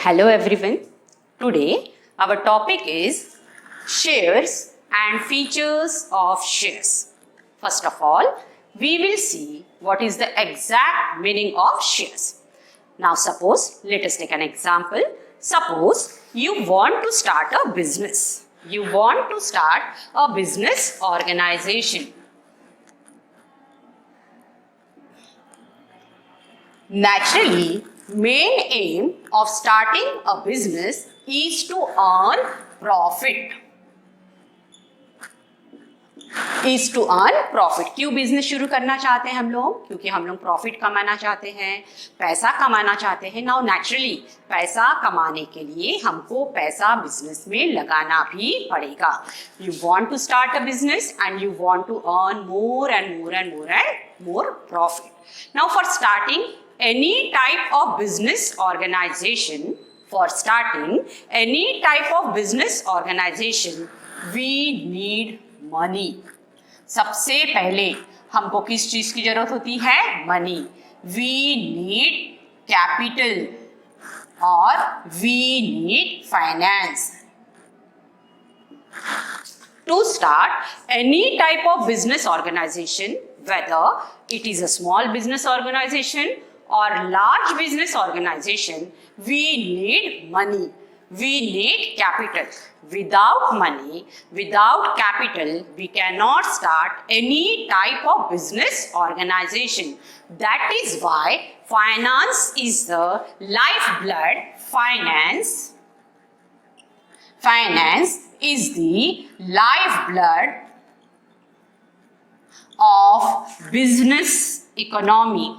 Hello everyone. Today our topic is shares and features of shares. First of all, we will see what is the exact meaning of shares. Now suppose, let us take an example. Suppose you want to start a business. You want to start a business organization. Naturally, main aim of starting a business is to earn profit. क्यों business शुरू करना चाहते हैं हम लोग? क्योंकि हम लोग प्रॉफिट कमाना चाहते हैं, पैसा कमाना चाहते हैं. नाउ नेचुरली पैसा कमाने के लिए हमको पैसा बिजनेस में लगाना भी पड़ेगा. You want to start a business and you want to earn more and more and more and more profit. Now for starting any type of business organization, we need money. सबसे पहले हमको किस चीज की जरूरत होती है? मनी. We need capital और we need finance. To start any type of business organization, whether it is a small business organization or large business organization, we need money. We need capital. Without money, without capital, we cannot start any type of business organization. That is why finance is the lifeblood. Finance is the lifeblood of business economy.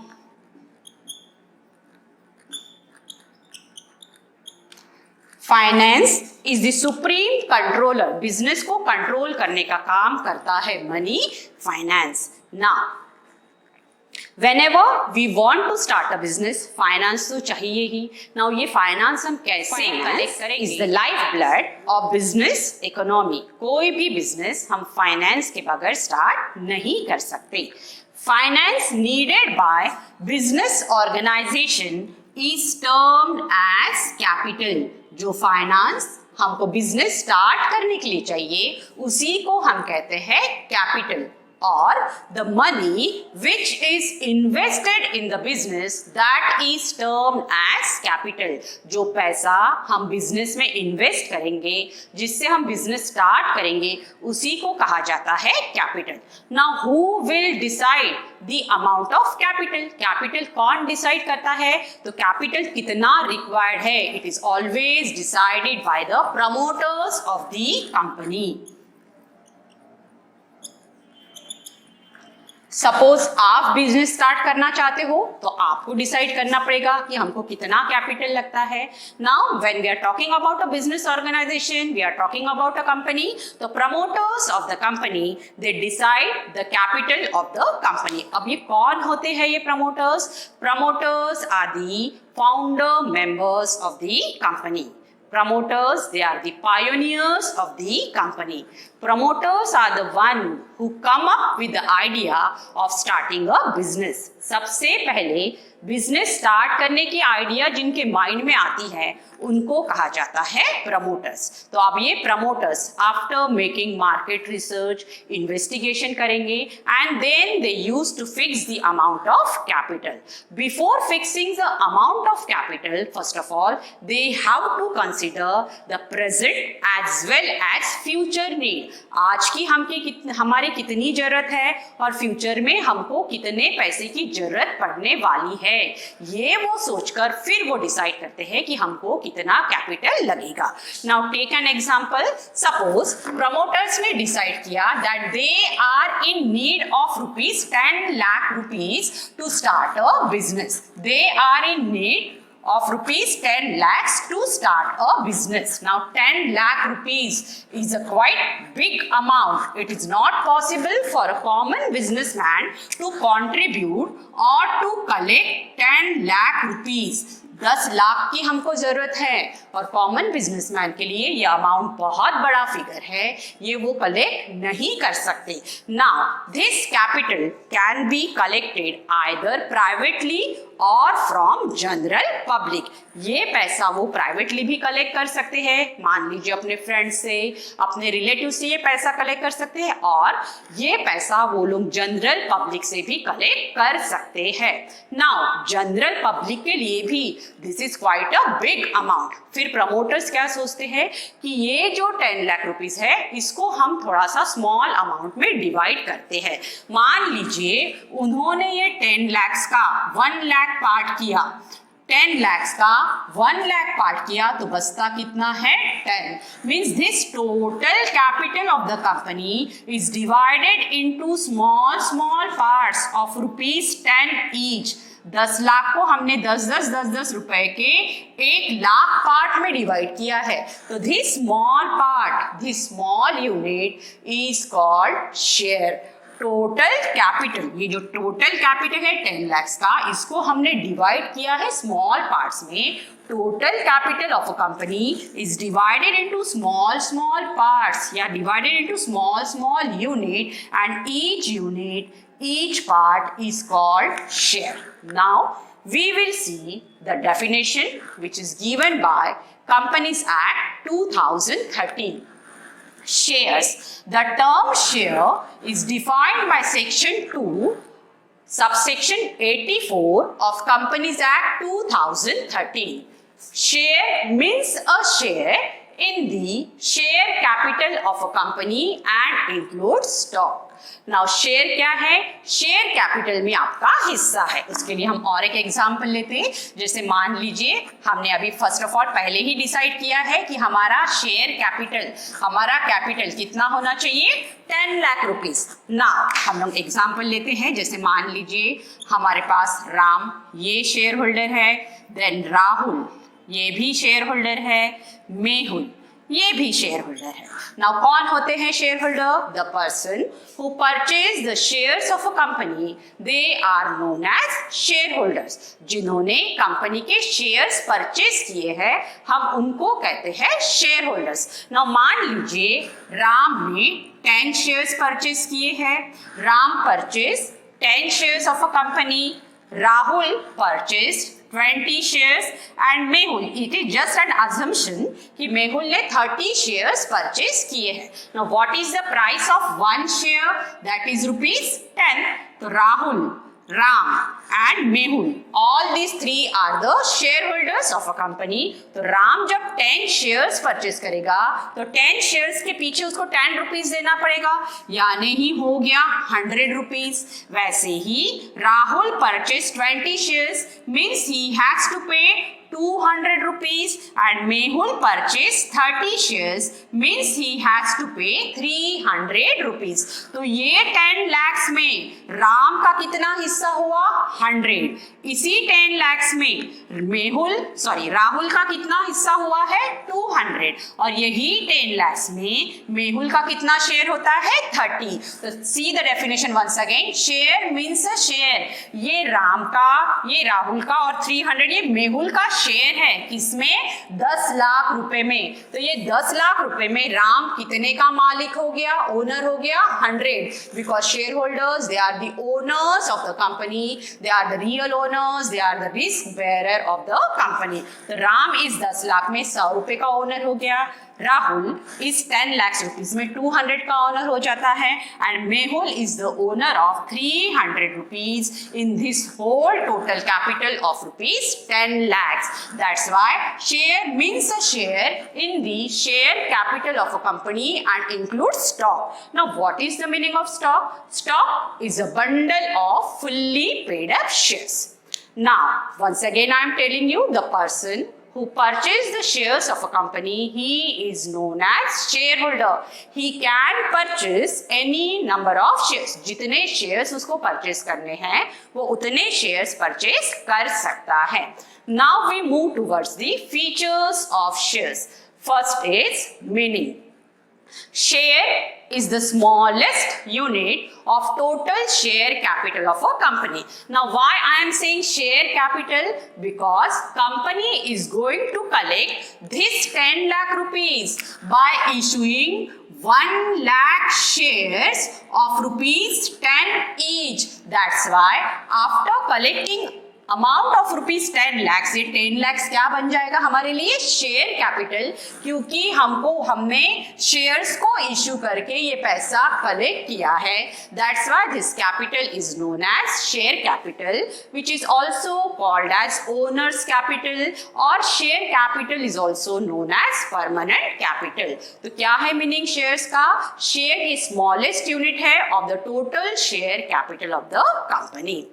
Finance is the supreme controller. Business को control करने का काम करता है money, finance. Now whenever we want to start a business, finance तो चाहिए ही. Now ये finance हम कैसे कलेक्ट करेंगे? Is the life blood of business economy. कोई भी बिजनेस हम फाइनेंस के बगैर स्टार्ट नहीं कर सकते. Finance needed by business organisation is termed as capital. जो फाइनेंस हमको बिजनेस स्टार्ट करने के लिए चाहिए उसी को हम कहते हैं कैपिटल. और the money which is invested in the business that is termed as capital. जो पैसा हम बिजनेस में इन्वेस्ट करेंगे, जिससे हम बिजनेस स्टार्ट करेंगे, उसी को कहा जाता है capital. Now who will decide the amount of capital? Capital कौन डिसाइड करता है? तो कैपिटल कितना रिक्वायर्ड है, it is always decided by the promoters of the company. Suppose आप बिजनेस स्टार्ट करना चाहते हो तो आपको डिसाइड करना पड़ेगा कि हमको कितना कैपिटल लगता है. Now when we are talking about a business organisation, we are talking about a company, तो promoters of the company they decide the capital of the company. अब ये कौन होते हैं ये promoters? Promoters are the founder members of the company. Promoters, they are the pioneers of the company. Promoters are the one who come up with the idea of starting a business. सबसे पहले business start करने की idea जिनके mind में आती है उनको कहा जाता है प्रमोटर्स. तो अब ये promoters after making market research investigation करेंगे and then they use to fix the amount of capital. Before fixing the amount of capital, first of all they have to consider the present as well as future need. आज की हमारे कितनी जरूरत है और future में हमको कितने पैसे की जरूरत पड़ने वाली है, ये वो सोचकर फिर वो डिसाइड करते हैं कि हमको कितना कैपिटल लगेगा. Now take an example. Suppose promoters ने डिसाइड किया that they are in need of ₹10 lakh to start a business. They are in need of ₹10 lakhs to start a business. Now 10 lakh rupees is a quite big amount. It is not possible for a common businessman to contribute or to collect 10 lakh rupees. 10 lakh की हमको जरूरत है और common businessman के लिए ये amount बहुत बड़ा फिगर है, ये वो कलेक्ट नहीं कर सकते. Now this capital can be collected either privately और फ्रॉम जनरल पब्लिक। ये पैसा वो प्राइवेटली भी कलेक्ट कर सकते हैं, मान लीजिए अपने फ्रेंड्स से, अपने रिलेटिव से ये पैसा कलेक्ट कर सकते हैं, और ये पैसा वो लोग जनरल पब्लिक से भी कलेक्ट कर सकते हैं। नाउ जनरल पब्लिक के लिए भी this is quite a big amount. फिर प्रमोटर्स क्या सोचते हैं कि ये जो 10 लाख रुपीस है इसको हम थोड़ा सा स्मॉल अमाउंट में डिवाइड करते हैं। मान लीजिए उन्होंने ये 10 लाख का 1 लाख पार्ट किया, 10 lakhs का 1 lakh पार्ट किया तो बचता कितना है 10। Means this total capital of the company is divided into small small parts of ₹10 each. 10 lakh को हमने 10 रुपए के 1 लाख पार्ट में डिवाइड किया है। तो this small part, this small unit is called share. Total capital, ये जो टोटल कैपिटल है 10 लाख का, इसको हमने डिवाइड किया है स्मॉल पार्ट्स में। Total capital of a company is divided into small small parts या divided into small small unit, and each unit, each part is called share. Now we will see the definition which is given by Companies Act 2013. Shares. The term share is defined by section 2 subsection 84 of Companies Act 2013. Share means a share in the share capital of a company and includes stock. Now share क्या है? Share capital में आपका हिस्सा है। उसके लिए हम और एक एग्जांपल लेते हैं। जैसे मान लीजिए हमने अभी फर्स्ट ऑफ ऑल पहले ही डिसाइड किया है कि हमारा शेयर कैपिटल, हमारा कैपिटल कितना होना चाहिए 10 लाख रुपीस। नाउ हम लोग एग्जांपल लेते हैं। जैसे मान लीजिए हमारे पास राम ये शेयर होल्डर है, देन राहुल ये भी शेयर होल्डर है, मेहुल ये भी शेयर होल्डर है। नाउ कौन होते हैं share holder? The person who purchase the shares of a company, they are known as share holders. जिन्होंने कंपनी के शेयर्स परचेज किए हैं हम उनको कहते हैं शेयर होल्डर्स। नाउ मान लीजिए राम ने 10 शेयर्स परचेज किए हैं। Ram purchase 10 shares of a company, Rahul purchased 20 shares and Mehul, it is just an assumption कि मेहुल ने 30 shares purchase किए हैं। Now what is the price of one share? That is ₹10। तो Rahul, Ram and Mehul, all these three are the shareholders of a company। तो राम जब 10 shares purchase करेगा तो 10 shares के पीछे उसको 10 रुपीज देना पड़ेगा, यानी ही हो गया 100 रुपीज। वैसे ही Rahul purchase 20 shares means he has to pay 200 rupees and Mehul purchased 30 shares means he has to pay 300 rupees। तो ये 10 lakhs में राम का कितना हिस्सा हुआ 100। इसी 10 lakhs में राहुल का कितना हिस्सा हुआ है 200, और यही 10 lakhs में मेहुल का कितना शेयर होता है 30। तो see the definition once again. Share means a share. ये राम का, ये राहुल का और 300 ये मेहुल का शेयर है। किसमें? 10 लाख रुपए में। तो ये 10 लाख रुपए में राम कितने का मालिक हो गया, ओनर हो गया 100, because share holders they are the owners of the company, they are the real owners, they are the risk bearer of the company. तो राम इस 10 लाख में 100 रुपए का ओनर हो गया, राहुल इस 10 लाख रुपीज में 200 का ओनर हो जाता है, and Mehul is the owner of 300 rupees in this whole total capital of ₹10 lakhs। That's why share means a share in the share capital of a company and includes stock. Now what is the meaning of stock? Stock is a bundle of fully paid up shares. Now once again I am telling you, the person who purchased the shares of a company, he is known as shareholder। He can purchase any number of shares। जितने shares उसको purchase करने हैं वो उतने shares purchase कर सकता है। Now we move towards the features of shares. First is meaning. Share is the smallest unit of total share capital of a company. Now why I am saying share capital? Because company is going to collect this 10 lakh rupees by issuing 1 lakh shares of ₹10 each. That's why after collecting amount of ₹10 lakh से 10 लाख क्या बन जाएगा हमारे लिए? Share capital, क्योंकि हमने shares को issue करके ये पैसा कलेक्ट किया है. That's why this capital is known as share capital, which is also called as owners capital, और share capital is also known as permanent capital. तो क्या है मीनिंग शेयर्स का? शेयर की स्मॉलेस्ट यूनिट है of the total share capital of the company.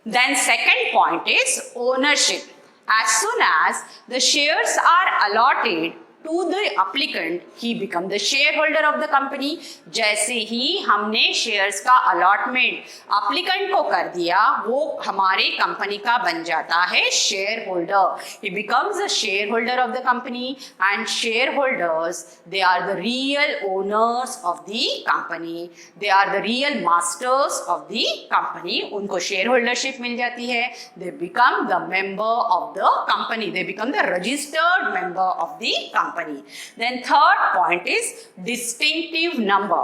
Then second point is ownership. As soon as the shares are allotted to the applicant, he become the shareholder of the company. जैसे ही हमने shares का allotment applicant को कर दिया, वो हमारे company का बन जाता है share holder. He becomes the shareholder of the company, and shareholders, they are the real owners of the company. They are the real masters of the company. उनको shareholdership मिल जाती है. They become the member of the company. They become the registered member of the company. Then third point is distinctive number.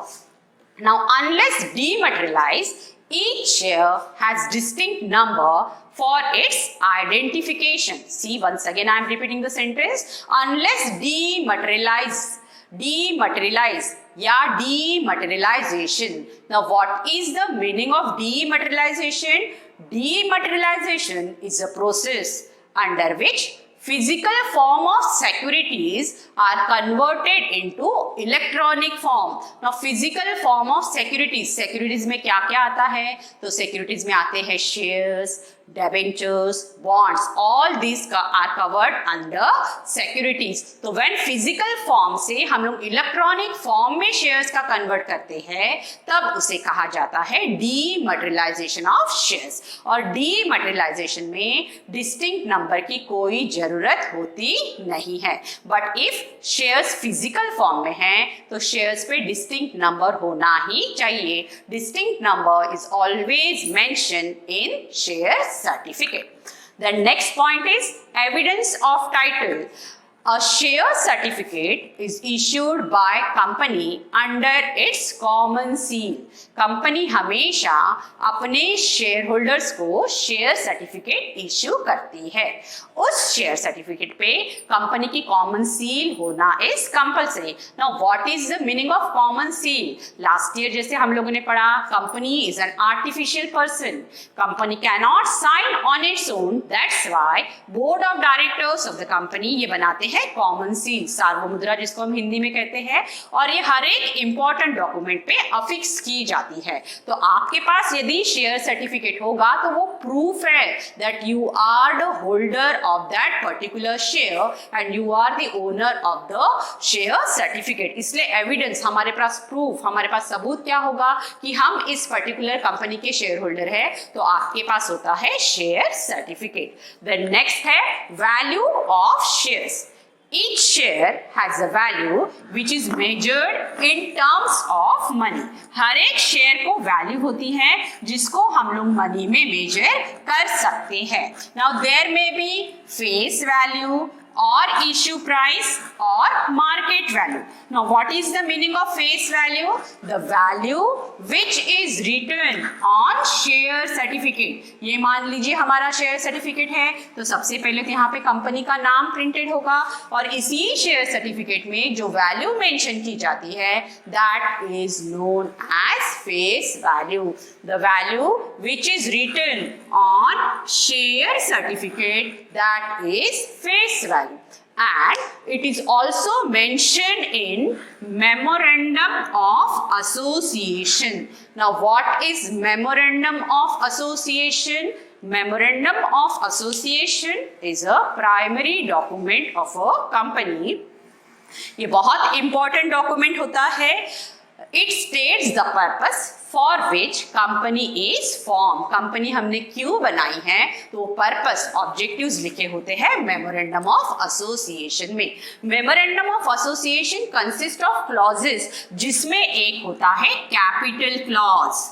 Now unless dematerialized, each share has distinct number for its identification. See, once again I am repeating the sentence. Unless dematerialize या dematerialization. Now what is the meaning of dematerialization? Dematerialization is a process under which physical form of securities are converted into electronic form. Now physical form of securities में क्या क्या आता है? तो securities में आते हैं shares, debentures, bonds, all these are covered under securities. तो when physical form से हम लोग electronic form में shares का convert करते हैं, तब उसे कहा जाता है dematerialization of shares. और dematerialization में distinct number की कोई जरूरत होती नहीं है. But if shares physical form में हैं, तो shares पे distinct number होना ही चाहिए. Distinct number is always mentioned in shares certificate. The next point is evidence of title. A share certificate is issued by company under its common seal. Company हमेशा अपने share holders को share certificate issue करती है. उस share certificate पे company की common seal होना is compulsory. Now what is the meaning of common seal? Last year जैसे हम लोगों ने पढ़ा, company is an artificial person. Company can not sign on its own. That's why board of directors of the company ये बनाते हैं common seal, सार्वमुद्रा जिसको हम हिंदी में कहते हैं, और ये हर एक इंपॉर्टेंट डॉक्यूमेंट पे अफिक्स की जाती है. तो आपके पास यदि शेयर सर्टिफिकेट होगा तो वो प्रूफ है that you are the holder of that particular share and you are the owner of the share certificate. इसलिए एविडेंस, हमारे पास प्रूफ, हमारे पास सबूत क्या होगा कि हम इस पर्टिकुलर कंपनी के शेयर होल्डर है, तो आपके पास होता है शेयर सर्टिफिकेट. देन नेक्स्ट है value of shares. Each share has a value which is measured in terms of money. हर एक शेयर को वैल्यू होती है जिसको हम लोग मनी में मेजर कर सकते हैं. Now there may be face value or issue price or market value. Now what is the meaning of face value? The value which is written on share certificate. ये मान लीजिए हमारा शेयर सर्टिफिकेट है, तो सबसे पहले तो यहाँ पे कंपनी का नाम प्रिंटेड होगा, और इसी शेयर सर्टिफिकेट में जो वैल्यू मेंशन की जाती है that is known as face value. The value which is written on share certificate, that is face value. And it is also mentioned in memorandum of association. Now what is memorandum of association? Memorandum of association is a primary document of a company. ये बहुत important document होता है. It states the purpose for which company is formed. Company हमने क्यों बनाई है, तो purpose, objectives लिखे होते हैं मेमोरेंडम ऑफ एसोसिएशन में. Memorandum of association consist of clauses, जिसमें एक होता है capital clause.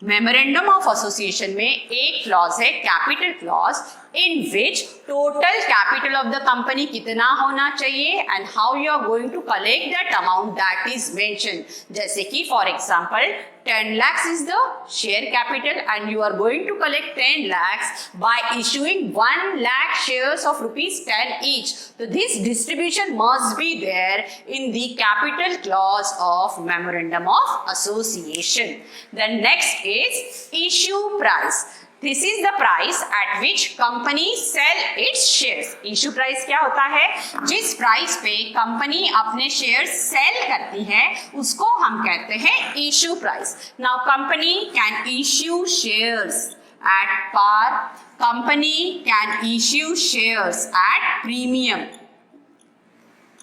Memorandum of association में एक क्लॉज है capital clause. in which total capital of the company कितना होना चाहिए and how you are going to collect that amount that is mentioned. जैसे कि for example 10 lakhs is the share capital and you are going to collect 10 lakhs by issuing 1 lakh shares of rupees 10 each. So this distribution must be there in the capital clause of memorandum of association. Then next is issue price. This is the price at which company sell its shares. Issue price क्या होता है? जिस price पे company अपने share cell करती है उसको हम कहते हैं issue price. Now company can issue shares at par. Company can issue shares at premium.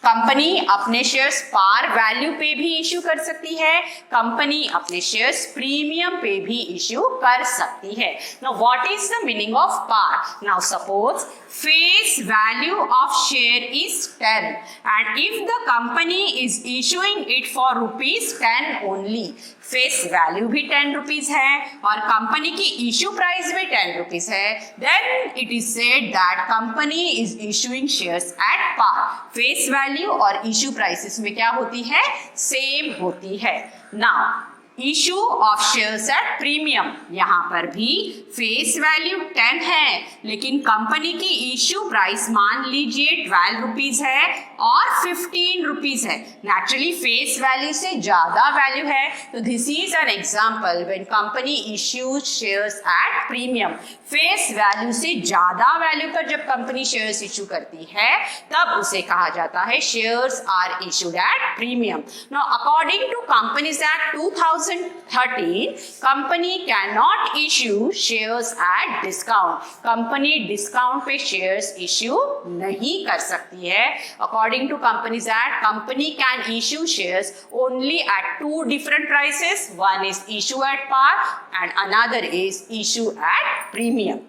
Company अपने शेयर्स पार वैल्यू पे भी इश्यू कर सकती है, कंपनी अपने शेयर्स प्रीमियम पे भी इश्यू कर सकती है. Now what is the meaning of par? Now suppose face value of share is 10 and if the company is issuing it for rupees 10 only, face value भी 10 रुपीज है और company की issue price भी 10 rupees है, then it is said that company is issuing shares at par. Face value और issue prices में क्या होती है? सेम होती है. Now issue of shares at premium, यहाँ पर भी फेस वैल्यू 10 है लेकिन कंपनी की इशू प्राइस मान लीजिए 12 रुपीज है और 15 रुपीज है. नेचुरली फेस वैल्यू से ज्यादा वैल्यू है, तो this is an example when company issues shares at premium. Face value से ज्यादा वैल्यू पर जब कंपनी शेयर्स इशू करती है तब उसे कहा जाता है shares are issued at premium. Now according to companies act 2013, company can not issue shares at discount. Company discount पे शेयर्स इश्यू नहीं कर सकती है. According to companies act, company can issue shares only at two different prices. One is issue at par and another is issue at premium.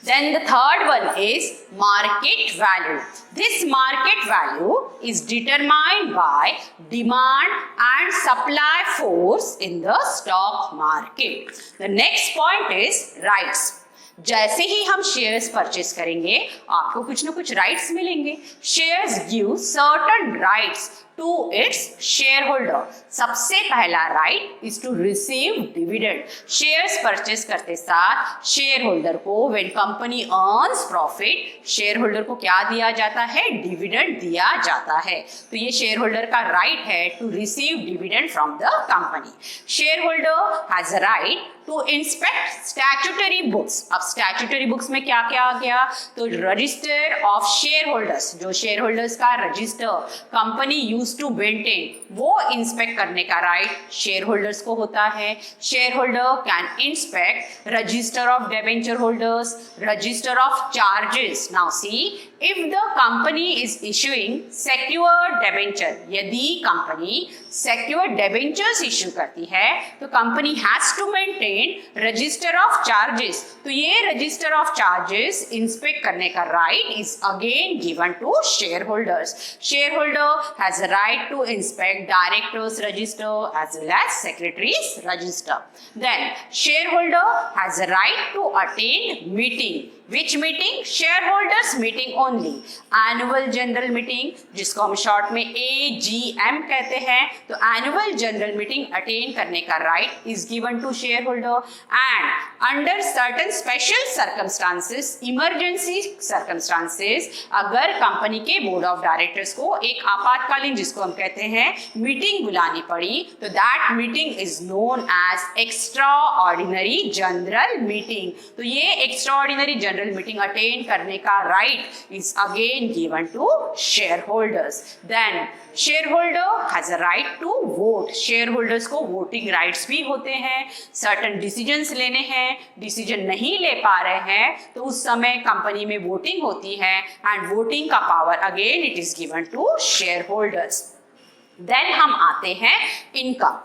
Then the third one is market value. This market value is determined by demand and supply force in the stock market. The next point is rights. जैसे ही हम shares purchase करेंगे आपको कुछ ना कुछ rights मिलेंगे. Shares give certain rights to its share holder. सबसे पहला right is to receive dividend. Shares purchase करते साथ शेयर होल्डर को when company earns profit, share holder को क्या दिया जाता है? डिविडेंड दिया जाता है. तो ये शेयर होल्डर का राइट है to receive dividend from the company. Share holder has a right to inspect statutory books. अब स्टैट्यूटरी बुक्स में क्या क्या आ गया? तो रजिस्टर ऑफ शेयर होल्डर्स, जो शेयर होल्डर्स का register company use to maintain, वो इंस्पेक्ट करने का राइट शेयर होल्डर्स को होता है. Share holder can inspect register of debenture holders, register of charges. Now see, if the company is issuing secured debenture, यदि company secured debentures issue करती है तो company has to maintain register of charges. तो ये register of charges inspect करने का right is again given to share holders. Share holder has a right to inspect directors register as well as secretaries register. Then share holder has a right to attend meeting. Which meeting? Shareholders meeting only. Annual general meeting, जिसको हम short में AGM कहते हैं. तो annual general meeting attend करने का right is given to shareholder. And under certain special circumstances, emergency circumstances, अगर company के बोर्ड ऑफ डायरेक्टर्स को एक आपातकालीन, जिसको हम कहते हैं, मीटिंग बुलानी पड़ी, तो that meeting is known as extraordinary general meeting. तो ये extraordinary general मीटिंग अटेंड करने का right is again given to share holders. Then share holder has a right to vote. Share holders को वोटिंग राइट्स भी होते हैं. Certain decisions लेने हैं, डिसीजन नहीं ले पा रहे हैं तो उस समय कंपनी में वोटिंग होती है एंड वोटिंग का power again it is given to share holders. Then हम आते हैं income.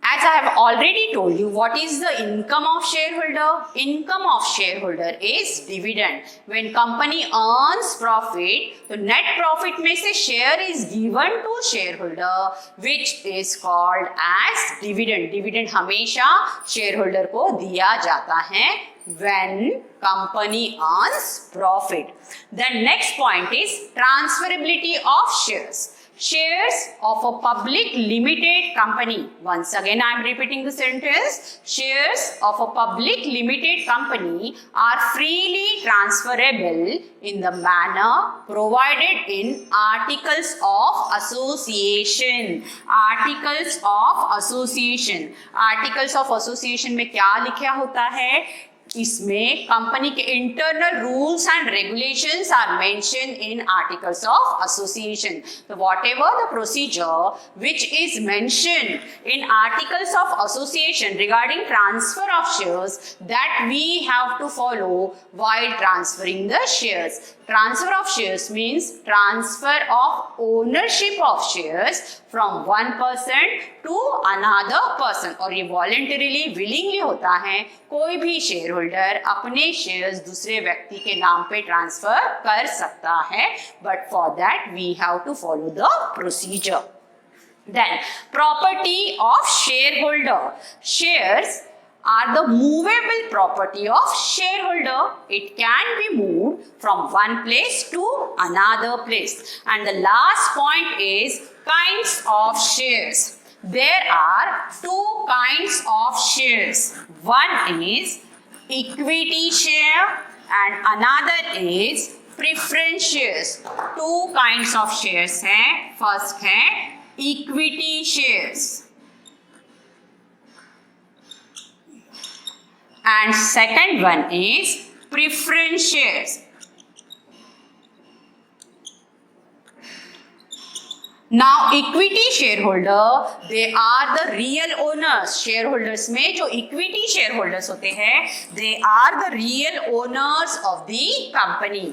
As I have already told you, what is the income of shareholder? Income of shareholder is dividend. When company earns profit, तो net profit में से share is given to shareholder, which is called as dividend. Dividend हमेशा shareholder को दिया जाता है when company earns profit. The next point is transferability of shares. Shares of a public limited company. Once again, I am repeating the sentence. Shares of a public limited company are freely transferable in the manner provided in Articles of Association. Articles of Association. Articles of Association में क्या लिखा होता है? इसमें company के internal rules and regulations are mention in articles of association. तो whatever the procedure which is mentioned in articles of association regarding transfer of shares that we have to follow while transferring the shares. Transfer of shares means transfer of ownership of shares from one person to another person. और ये voluntarily, willingly होता है. कोई भी share holder अपने shares दूसरे व्यक्ति के नाम पे ट्रांसफर कर सकता है, but for that we have to follow the procedure. Then property of shareholder. Shares are the movable property of shareholder. It can be moved from one place to another place. And the last point is kinds of shares. There are two kinds of shares. One is equity share and another is preference shares. Two kinds of shares हैं. First है equity shares. And second one is preference shares. Now equity shareholder, they are the real owners. Shareholders में जो equity shareholders होते हैं, they are the real owners of the company.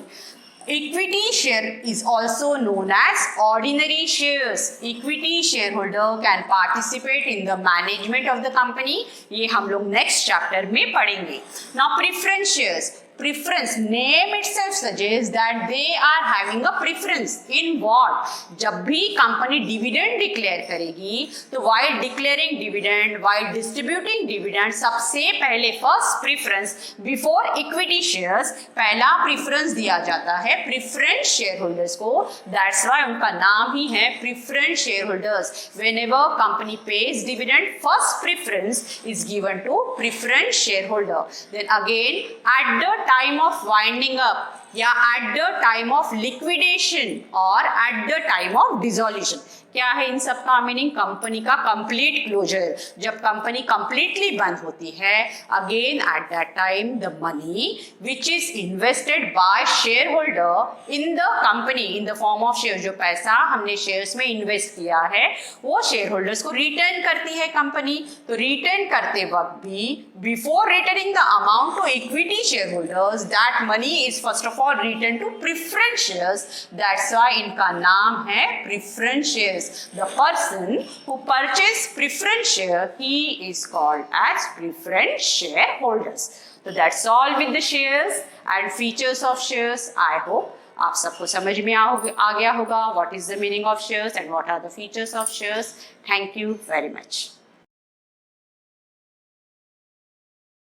Equity share is also known as ordinary shares. Equity shareholder can participate in the management of the company. ये हम लोग next chapter में पढ़ेंगे. Now preference shares. Preference, name itself suggests that they are having a preference in what? जब भी company dividend declare करेगी तो while declaring dividend, while distributing dividend, सबसे पहले first preference before equity shares, पहला preference दिया जाता है प्रेफरेंस शेयर होल्डर्स को. दैट्स व्हाई उनका नाम ही है preference share holders. Whenever company pays dividend, first preference is given to preference share holder. Then again at the time of winding up या at the time of liquidation or at the time of dissolution. क्या है इन सब का meaning? Company का complete closure. जब company completely बंद होती है, again at that time the money which is invested bye share holder in the company in the form of share, जो पैसा हमने शेयर्स में इन्वेस्ट किया है वो शेयर होल्डर्स को रिटर्न करती है कंपनी. तो रिटर्न करते वक्त भी before returning the amount to equity share holders, that money is first of all return to preference shares. That's why इनका नाम है preference shares. The person who purchased preference share, he is called as preference shareholders. So that's all with the shares and features of shares. I hope आप सबको समझ में आ गया होगा what is the meaning of shares and what are the features of shares. Thank you very much.